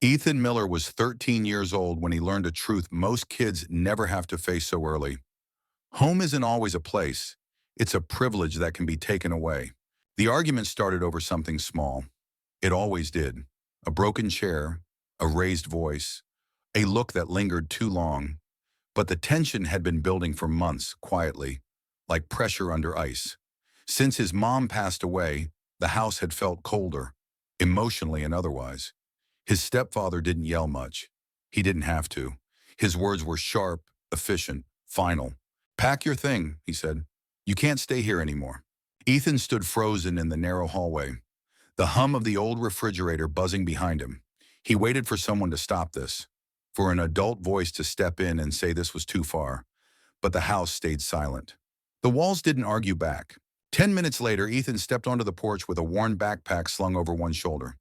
Ethan Miller was 13 years old when he learned a truth most kids never have to face so early. Home isn't always a place. It's a privilege that can be taken away. The argument started over something small. It always did. A broken chair, a raised voice, a look that lingered too long. But the tension had been building for months, quietly, like pressure under ice. Since his mom passed away, the house had felt colder, emotionally and otherwise. His stepfather didn't yell much. He didn't have to. His words were sharp, efficient, final. "Pack your thing," he said. "You can't stay here anymore." Ethan stood frozen in the narrow hallway, the hum of the old refrigerator buzzing behind him. He waited for someone to stop this, for an adult voice to step in and say this was too far. But the house stayed silent. The walls didn't argue back. 10 minutes later, Ethan stepped onto the porch with a worn backpack slung over one shoulder.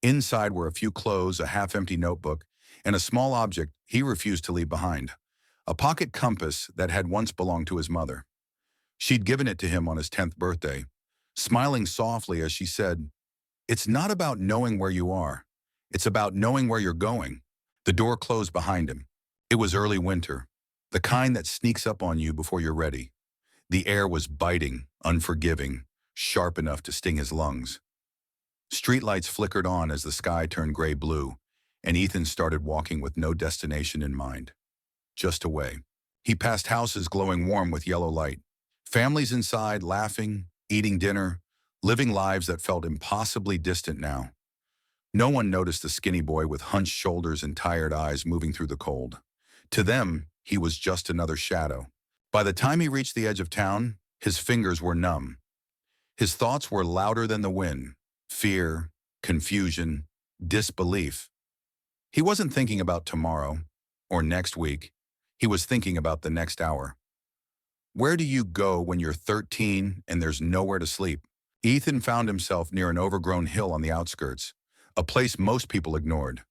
Inside were a few clothes, a half-empty notebook, and a small object he refused to leave behind. A pocket compass that had once belonged to his mother. She'd given it to him on his 10th birthday, smiling softly as she said, "It's not about knowing where you are. It's about knowing where you're going." The door closed behind him. It was early winter, the kind that sneaks up on you before you're ready. The air was biting, unforgiving, sharp enough to sting his lungs. Streetlights flickered on as the sky turned gray-blue, and Ethan started walking with no destination in mind. Just away. He passed houses glowing warm with yellow light. Families inside laughing, eating dinner, living lives that felt impossibly distant now. No one noticed the skinny boy with hunched shoulders and tired eyes moving through the cold. To them, he was just another shadow. By the time he reached the edge of town, his fingers were numb. His thoughts were louder than the wind. Fear, confusion, disbelief. He wasn't thinking about tomorrow or next week. He was thinking about the next hour. Where do you go when you're 13 and there's nowhere to sleep? Ethan found himself near an overgrown hill on the outskirts, a place most people ignored.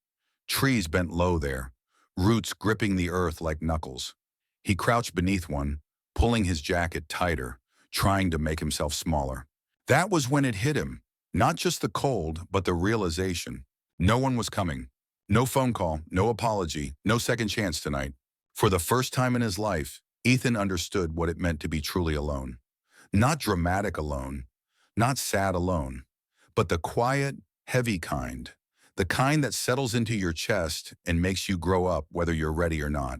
Trees bent low there, roots gripping the earth like knuckles. He crouched beneath one, pulling his jacket tighter, trying to make himself smaller. That was when it hit him. Not just the cold, but the realization. No one was coming. No phone call, no apology, no second chance tonight. For the first time in his life, Ethan understood what it meant to be truly alone. Not dramatic alone, not sad alone, but the quiet, heavy kind. The kind that settles into your chest and makes you grow up whether you're ready or not.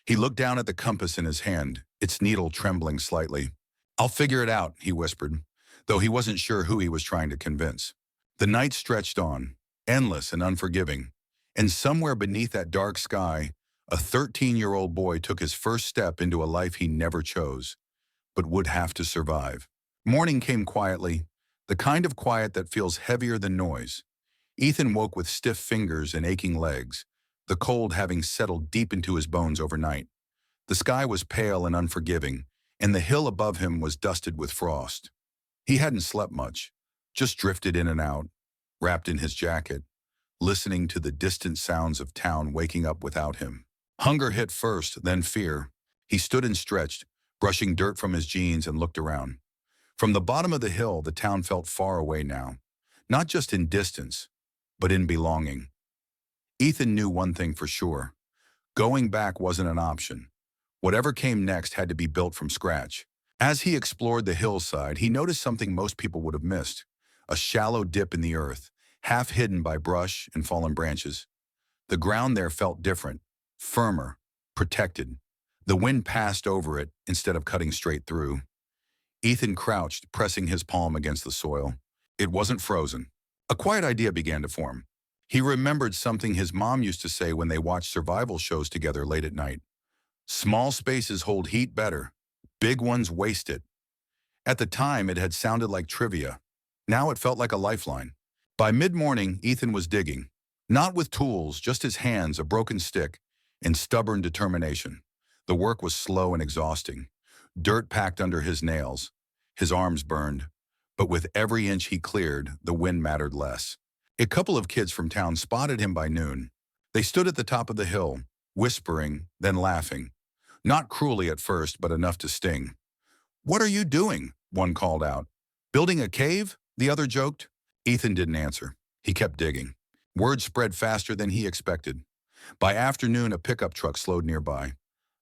He looked down at the compass in his hand, its needle trembling slightly. "I'll figure it out," he whispered, though he wasn't sure who he was trying to convince. The night stretched on, endless and unforgiving, and somewhere beneath that dark sky, a 13-year-old boy took his first step into a life he never chose, but would have to survive. Morning came quietly, the kind of quiet that feels heavier than noise. Ethan woke with stiff fingers and aching legs, the cold having settled deep into his bones overnight. The sky was pale and unforgiving, and the hill above him was dusted with frost. He hadn't slept much, just drifted in and out, wrapped in his jacket, listening to the distant sounds of town waking up without him. Hunger hit first, then fear. He stood and stretched, brushing dirt from his jeans and looked around. From the bottom of the hill, the town felt far away now, not just in distance, but in belonging. Ethan knew one thing for sure. Going back wasn't an option. Whatever came next had to be built from scratch. As he explored the hillside, he noticed something most people would have missed. A shallow dip in the earth, half hidden by brush and fallen branches. The ground there felt different, firmer, protected. The wind passed over it instead of cutting straight through. Ethan crouched, pressing his palm against the soil. It wasn't frozen. A quiet idea began to form. He remembered something his mom used to say when they watched survival shows together late at night. Small spaces hold heat better. Big ones waste it. At the time, it had sounded like trivia. Now it felt like a lifeline. By mid-morning, Ethan was digging. Not with tools, just his hands, a broken stick, and stubborn determination. The work was slow and exhausting. Dirt packed under his nails. His arms burned. But with every inch he cleared, the wind mattered less. A couple of kids from town spotted him by noon. They stood at the top of the hill, whispering, then laughing. Not cruelly at first, but enough to sting. "What are you doing?" one called out. "Building a cave?" the other joked. Ethan didn't answer. He kept digging. Word spread faster than he expected. By afternoon, a pickup truck slowed nearby.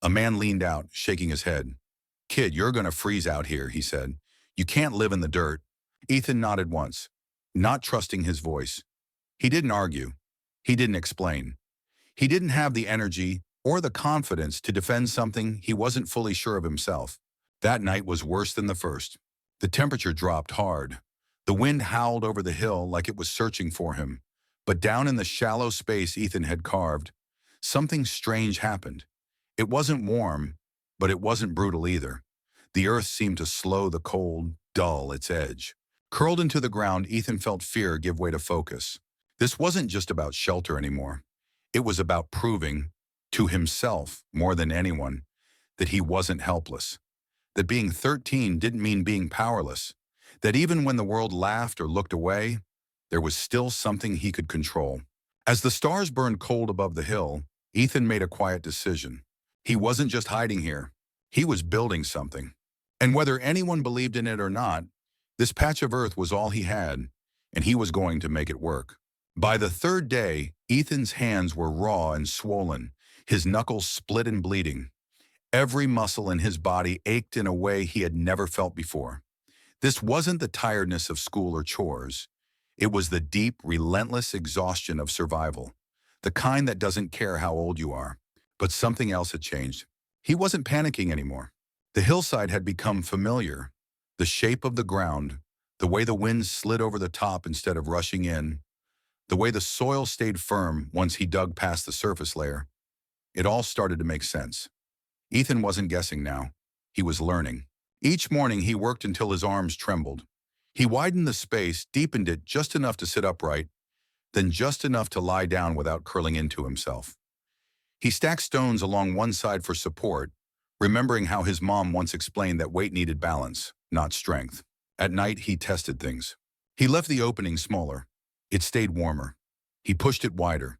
A man leaned out, shaking his head. "Kid, you're gonna freeze out here," he said. "You can't live in the dirt." Ethan nodded once, not trusting his voice. He didn't argue. He didn't explain. He didn't have the energy or the confidence to defend something he wasn't fully sure of himself. That night was worse than the first. The temperature dropped hard. The wind howled over the hill like it was searching for him. But down in the shallow space Ethan had carved, something strange happened. It wasn't warm, but it wasn't brutal either. The earth seemed to slow the cold, dull its edge. Curled into the ground, Ethan felt fear give way to focus. This wasn't just about shelter anymore. It was about proving, to himself more than anyone, that he wasn't helpless. That being 13 didn't mean being powerless. That even when the world laughed or looked away, there was still something he could control. As the stars burned cold above the hill, Ethan made a quiet decision. He wasn't just hiding here. He was building something. And whether anyone believed in it or not, this patch of earth was all he had, and he was going to make it work. By the third day, Ethan's hands were raw and swollen, his knuckles split and bleeding. Every muscle in his body ached in a way he had never felt before. This wasn't the tiredness of school or chores. It was the deep, relentless exhaustion of survival, the kind that doesn't care how old you are. But something else had changed. He wasn't panicking anymore. The hillside had become familiar. The shape of the ground, the way the wind slid over the top instead of rushing in, the way the soil stayed firm once he dug past the surface layer. It all started to make sense. Ethan wasn't guessing now. He was learning. Each morning he worked until his arms trembled. He widened the space, deepened it just enough to sit upright, then just enough to lie down without curling into himself. He stacked stones along one side for support, remembering how his mom once explained that weight needed balance, not strength. At night, he tested things. He left the opening smaller. It stayed warmer. He pushed it wider.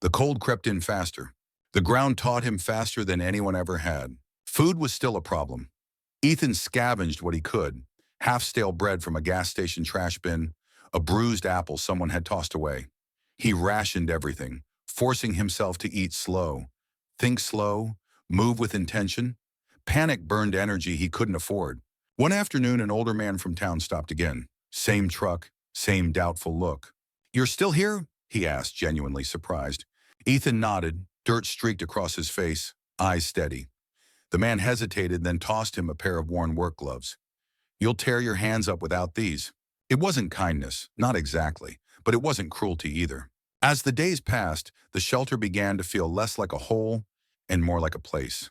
The cold crept in faster. The ground taught him faster than anyone ever had. Food was still a problem. Ethan scavenged what he could: half-stale bread from a gas station trash bin, a bruised apple someone had tossed away. He rationed everything, forcing himself to eat slow, think slow, move with intention. Panic burned energy he couldn't afford. One afternoon, an older man from town stopped again. Same truck, same doubtful look. "You're still here?" he asked, genuinely surprised. Ethan nodded, dirt streaked across his face, eyes steady. The man hesitated, then tossed him a pair of worn work gloves. "You'll tear your hands up without these." It wasn't kindness, not exactly, but it wasn't cruelty either. As the days passed, the shelter began to feel less like a hole and more like a place.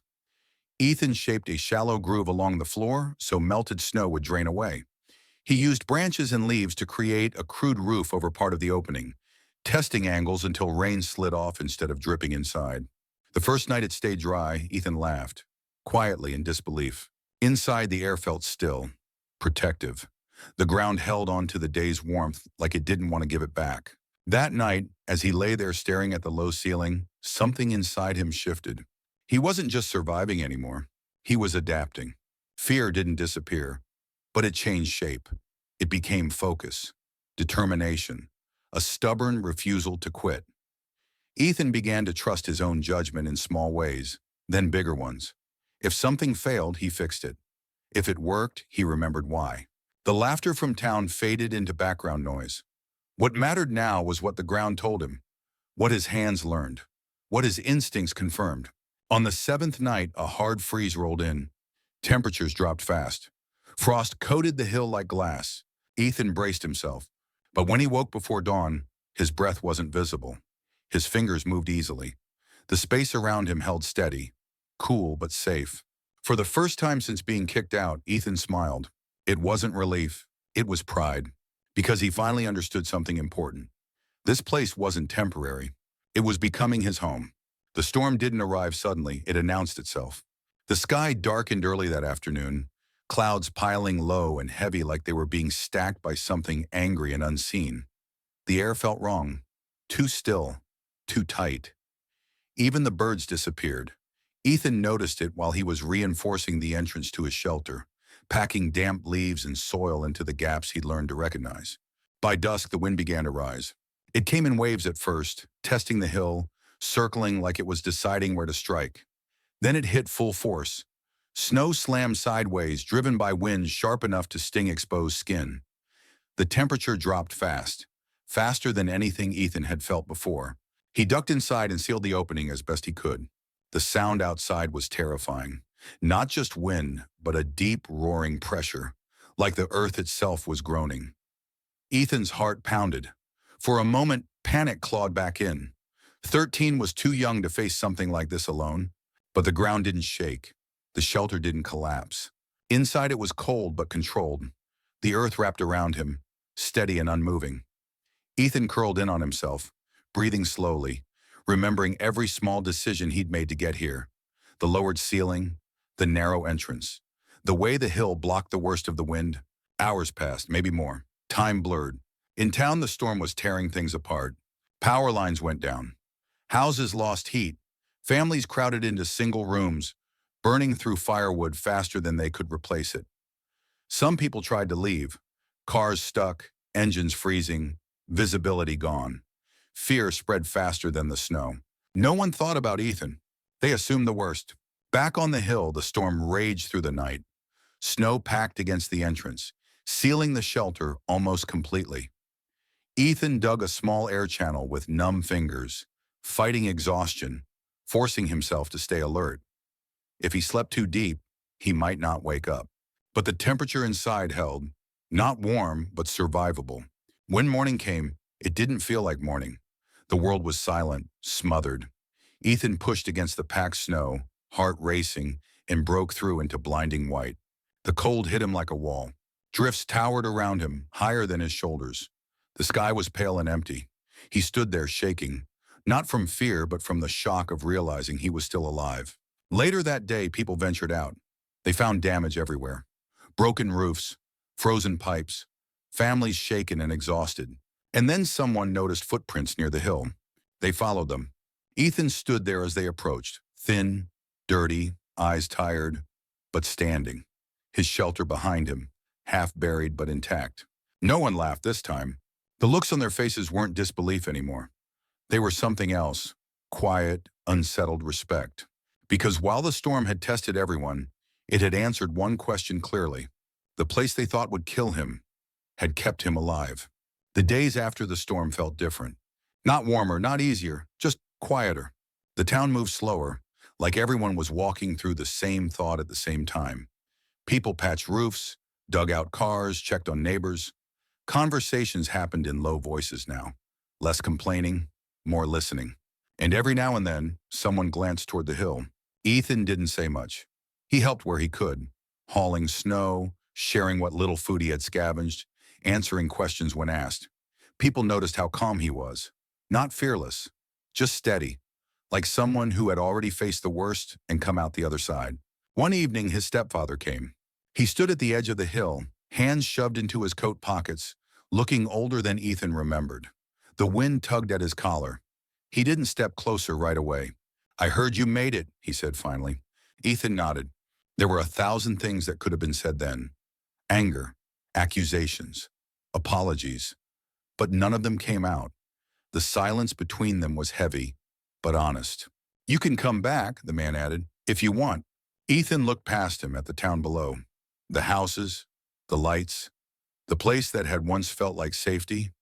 Ethan shaped a shallow groove along the floor so melted snow would drain away. He used branches and leaves to create a crude roof over part of the opening, testing angles until rain slid off instead of dripping inside. The first night it stayed dry, Ethan laughed, quietly in disbelief. Inside, the air felt still, protective. The ground held on to the day's warmth like it didn't want to give it back. That night, as he lay there staring at the low ceiling, something inside him shifted. He wasn't just surviving anymore. He was adapting. Fear didn't disappear, but it changed shape. It became focus, determination, a stubborn refusal to quit. Ethan began to trust his own judgment in small ways, then bigger ones. If something failed, he fixed it. If it worked, he remembered why. The laughter from town faded into background noise. What mattered now was what the ground told him, what his hands learned, what his instincts confirmed. On the seventh night, a hard freeze rolled in. Temperatures dropped fast. Frost coated the hill like glass. Ethan braced himself. But when he woke before dawn, his breath wasn't visible. His fingers moved easily. The space around him held steady, cool but safe. For the first time since being kicked out, Ethan smiled. It wasn't relief. It was pride. Because he finally understood something important. This place wasn't temporary. It was becoming his home. The storm didn't arrive suddenly. It announced itself. The sky darkened early that afternoon, clouds piling low and heavy like they were being stacked by something angry and unseen. The air felt wrong. Too still. Too tight. Even the birds disappeared. Ethan noticed it while he was reinforcing the entrance to his shelter, packing damp leaves and soil into the gaps he'd learned to recognize. By dusk, the wind began to rise. It came in waves at first, testing the hill, circling like it was deciding where to strike. Then it hit full force. Snow slammed sideways, driven by winds sharp enough to sting exposed skin. The temperature dropped fast, faster than anything Ethan had felt before. He ducked inside and sealed the opening as best he could. The sound outside was terrifying. Not just wind, but a deep, roaring pressure, like the earth itself was groaning. Ethan's heart pounded. For a moment, panic clawed back in. 13 was too young to face something like this alone. But the ground didn't shake. The shelter didn't collapse. Inside it was cold but controlled. The earth wrapped around him, steady and unmoving. Ethan curled in on himself, breathing slowly, remembering every small decision he'd made to get here. The lowered ceiling, the narrow entrance, the way the hill blocked the worst of the wind. Hours passed, maybe more. Time blurred. In town, the storm was tearing things apart. Power lines went down. Houses lost heat. Families crowded into single rooms, burning through firewood faster than they could replace it. Some people tried to leave. Cars stuck, engines freezing, visibility gone. Fear spread faster than the snow. No one thought about Ethan. They assumed the worst. Back on the hill, the storm raged through the night. Snow packed against the entrance, sealing the shelter almost completely. Ethan dug a small air channel with numb fingers, fighting exhaustion, forcing himself to stay alert. If he slept too deep, he might not wake up. But the temperature inside held, not warm, but survivable. When morning came, it didn't feel like morning. The world was silent, smothered. Ethan pushed against the packed snow, heart racing, and broke through into blinding white. The cold hit him like a wall. Drifts towered around him, higher than his shoulders. The sky was pale and empty. He stood there shaking, not from fear, but from the shock of realizing he was still alive. Later that day, people ventured out. They found damage everywhere. Broken roofs, frozen pipes, families shaken and exhausted. And then someone noticed footprints near the hill. They followed them. Ethan stood there as they approached, thin, dirty, eyes tired, but standing. His shelter behind him, half buried but intact. No one laughed this time. The looks on their faces weren't disbelief anymore. They were something else, quiet, unsettled respect. Because while the storm had tested everyone, it had answered one question clearly. The place they thought would kill him had kept him alive. The days after the storm felt different. Not warmer, not easier, just quieter. The town moved slower, like everyone was walking through the same thought at the same time. People patched roofs, dug out cars, checked on neighbors. Conversations happened in low voices now. Less complaining, more listening. And every now and then, someone glanced toward the hill. Ethan didn't say much. He helped where he could, hauling snow, sharing what little food he had scavenged, answering questions when asked. People noticed how calm he was. Not fearless, just steady, like someone who had already faced the worst and come out the other side. One evening, his stepfather came. He stood at the edge of the hill, hands shoved into his coat pockets, looking older than Ethan remembered. The wind tugged at his collar. He didn't step closer right away. "I heard you made it," he said finally. Ethan nodded. There were 1,000 things that could have been said then. Anger, accusations, apologies. But none of them came out. The silence between them was heavy, but honest. "You can come back," the man added, "if you want." Ethan looked past him at the town below. The houses, the lights, the place that had once felt like safety,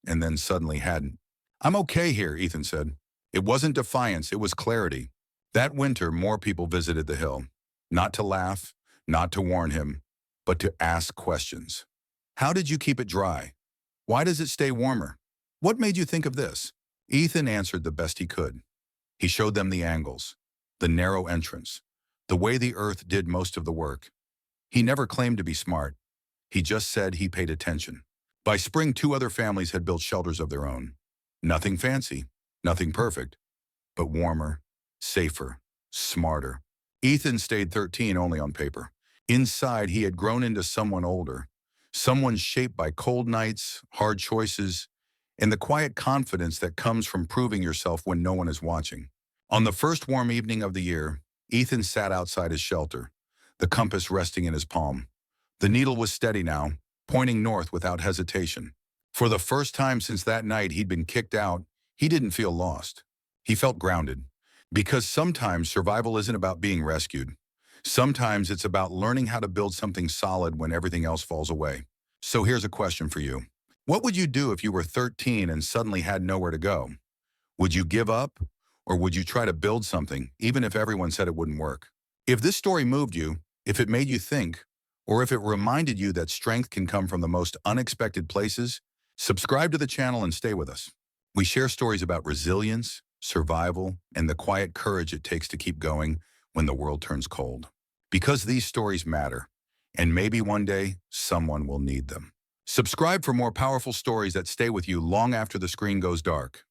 and then suddenly hadn't. "I'm okay here," Ethan said. It wasn't defiance, it was clarity. That winter, more people visited the hill. Not to laugh, not to warn him, but to ask questions. How did you keep it dry? Why does it stay warmer? What made you think of this? Ethan answered the best he could. He showed them the angles, the narrow entrance, the way the earth did most of the work. He never claimed to be smart. He just said he paid attention. By spring, 2 other families had built shelters of their own. Nothing fancy, nothing perfect, but warmer, safer, smarter. Ethan stayed 13 only on paper. Inside, he had grown into someone older, someone shaped by cold nights, hard choices, and the quiet confidence that comes from proving yourself when no one is watching. On the first warm evening of the year, Ethan sat outside his shelter, the compass resting in his palm. The needle was steady now, pointing north without hesitation. For the first time since that night he'd been kicked out, he didn't feel lost. He felt grounded. Because sometimes survival isn't about being rescued. Sometimes it's about learning how to build something solid when everything else falls away. So here's a question for you. What would you do if you were 13 and suddenly had nowhere to go? Would you give up? Or would you try to build something, even if everyone said it wouldn't work? If this story moved you, if it made you think, or if it reminded you that strength can come from the most unexpected places, subscribe to the channel and stay with us. We share stories about resilience, survival, and the quiet courage it takes to keep going when the world turns cold. Because these stories matter, and maybe one day someone will need them. Subscribe for more powerful stories that stay with you long after the screen goes dark.